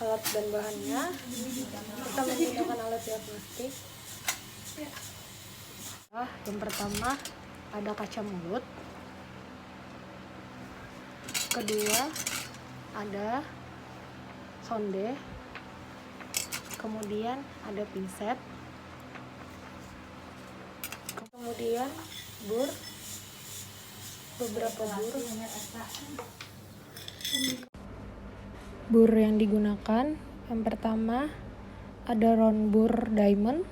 alat dan bahannya. Kita menggunakan alat diagnostik. Yang pertama ada kaca mulut. Kedua ada sonde. Kemudian ada pinset. Kemudian beberapa bur yang digunakan. Yang pertama ada round bur diamond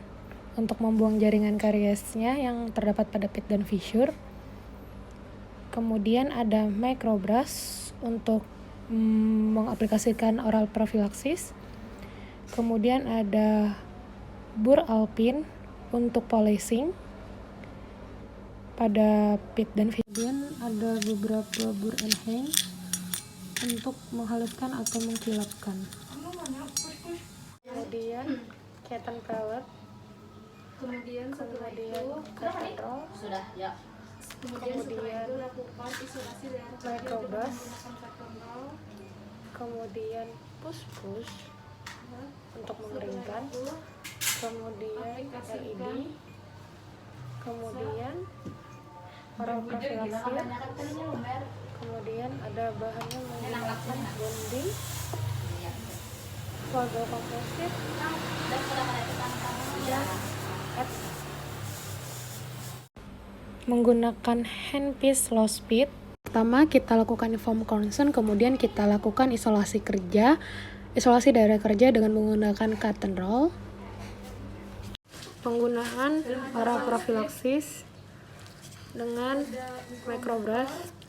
untuk membuang jaringan kariesnya yang terdapat pada pit dan fissure. Kemudian ada microbrush untuk mengaplikasikan oral prophylaxis. Kemudian ada bur alpin untuk polishing pada pit dan fissure. Kemudian ada beberapa bur enhance untuk menghaluskan atau mengkilapkan. Kemudian cotton pellet. Kemudian cotton roll. Kemudian microbrush. Kemudian push untuk mengeringkan. Kemudian LED. Kemudian oral prophylaxis. Kemudian ada bahannya menggunakan bonding, flagel komposit, dan menggunakan handpiece low speed. Pertama kita lakukan foam correction, kemudian kita lakukan isolasi daerah kerja dengan menggunakan cotton roll. Penggunaan oral prophylaxis dengan microbrush.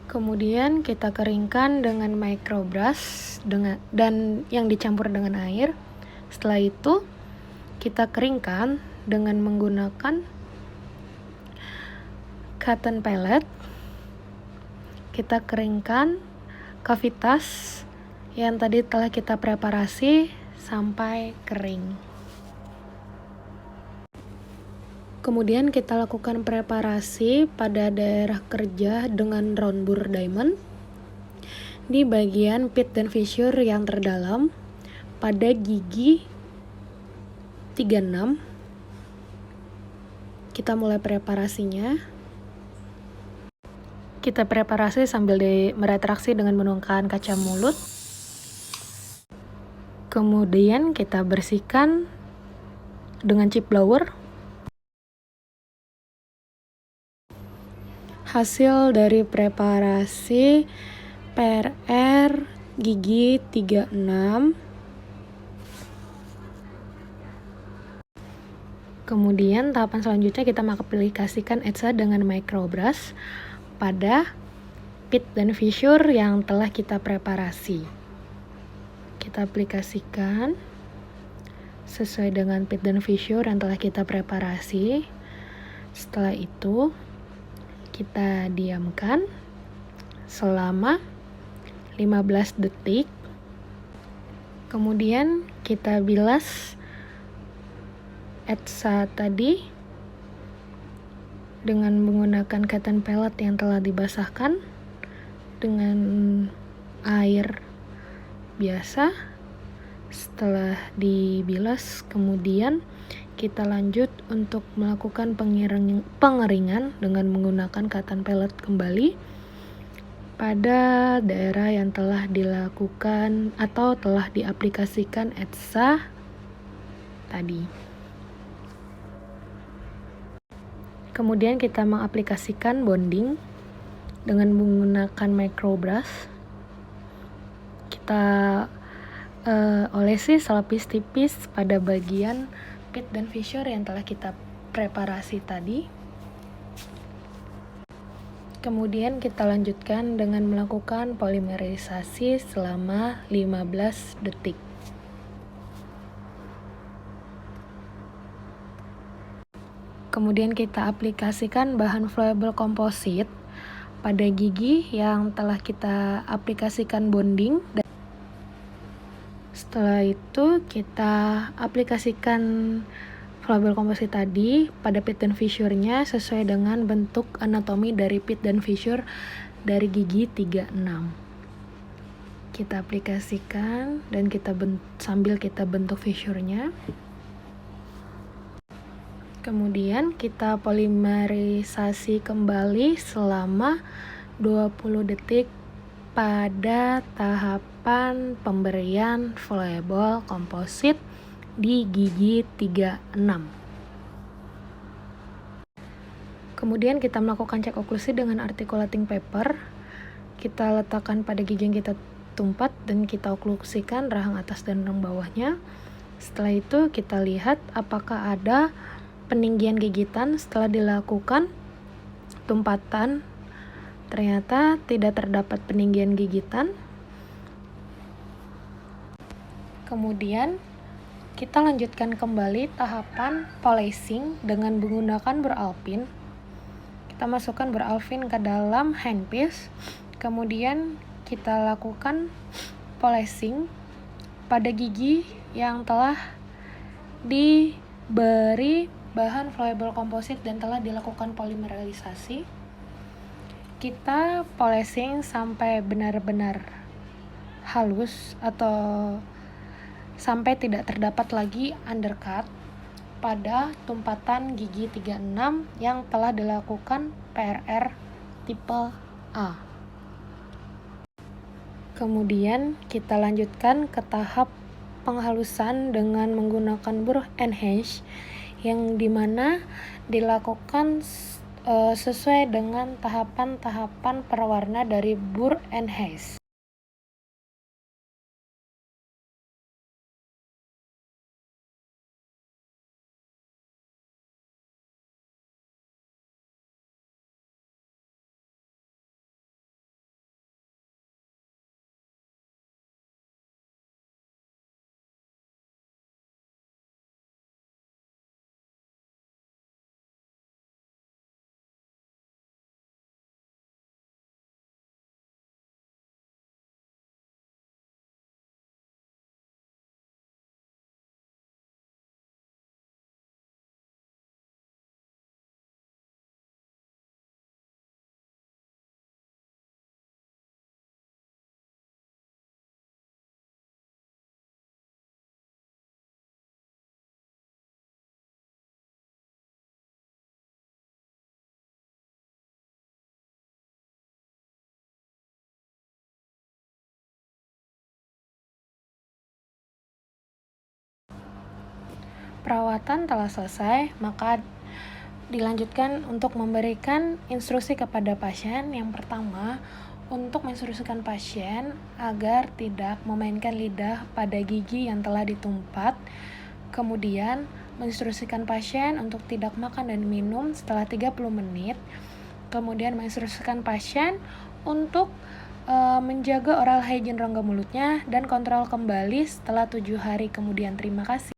Kemudian kita keringkan dengan microbrush dan yang dicampur dengan air. Setelah itu kita keringkan dengan menggunakan cotton pellet. Kita keringkan kavitas yang tadi telah kita preparasi sampai kering. Kemudian kita lakukan preparasi pada daerah kerja dengan round bur diamond di bagian pit dan fissure yang terdalam pada gigi 36. Kita mulai preparasinya. Kita preparasi sambil meretraksi dengan menuangkan kaca mulut. Kemudian kita bersihkan dengan chip blower. Hasil dari preparasi PRR gigi 36. Kemudian tahapan selanjutnya kita mengaplikasikan ETSA dengan microbrush pada pit dan fissure yang telah kita preparasi. Kita aplikasikan sesuai dengan pit dan fissure yang telah kita preparasi. Setelah itu kita diamkan selama 15 detik. Kemudian kita bilas ETSA tadi dengan menggunakan cotton pellet yang telah dibasahkan dengan air biasa. Setelah dibilas, kemudian kita lanjut untuk melakukan pengeringan dengan menggunakan cotton pellet kembali pada daerah yang telah dilakukan atau telah diaplikasikan ETSA tadi. Kemudian kita mengaplikasikan bonding dengan menggunakan microbrush. Kita olesi selapis tipis pada bagian pit dan fissure yang telah kita preparasi tadi. Kemudian kita lanjutkan dengan melakukan polimerisasi selama 15 detik. Kemudian kita aplikasikan bahan flowable composite pada gigi yang telah kita aplikasikan bonding. Setelah itu kita aplikasikan flowable composite tadi pada pit dan fissure-nya sesuai dengan bentuk anatomi dari pit dan fissure dari gigi 36. Kita aplikasikan dan sambil kita bentuk fissure-nya. Kemudian kita polimerisasi kembali selama 20 detik pada tahapan pemberian flowable composite di gigi 36. Kemudian kita melakukan cek oklusi dengan articulating paper. Kita letakkan pada gigi yang kita tumpat dan kita oklusikan rahang atas dan rahang bawahnya. Setelah itu kita lihat apakah ada peninggian gigitan setelah dilakukan tumpatan. Ternyata tidak terdapat peninggian gigitan. Kemudian kita lanjutkan kembali tahapan polishing dengan menggunakan burr alpin. Kita masukkan burr alpin ke dalam handpiece. Kemudian kita lakukan polishing pada gigi yang telah diberi bahan flowable composite dan telah dilakukan polimerisasi. Kita polishing sampai benar-benar halus atau sampai tidak terdapat lagi undercut pada tumpatan gigi 36 yang telah dilakukan PRR tipe A. Kemudian kita lanjutkan ke tahap penghalusan dengan menggunakan burr enhance yang dimana dilakukan sesuai dengan tahapan-tahapan perwarna dari burr enhance. Perawatan telah selesai, maka dilanjutkan untuk memberikan instruksi kepada pasien. Yang pertama, untuk menginstruksikan pasien agar tidak memainkan lidah pada gigi yang telah ditumpat. Kemudian, menginstruksikan pasien untuk tidak makan dan minum setelah 30 menit. Kemudian, menginstruksikan pasien untuk menjaga oral hygiene rongga mulutnya dan kontrol kembali setelah 7 hari kemudian. Terima kasih.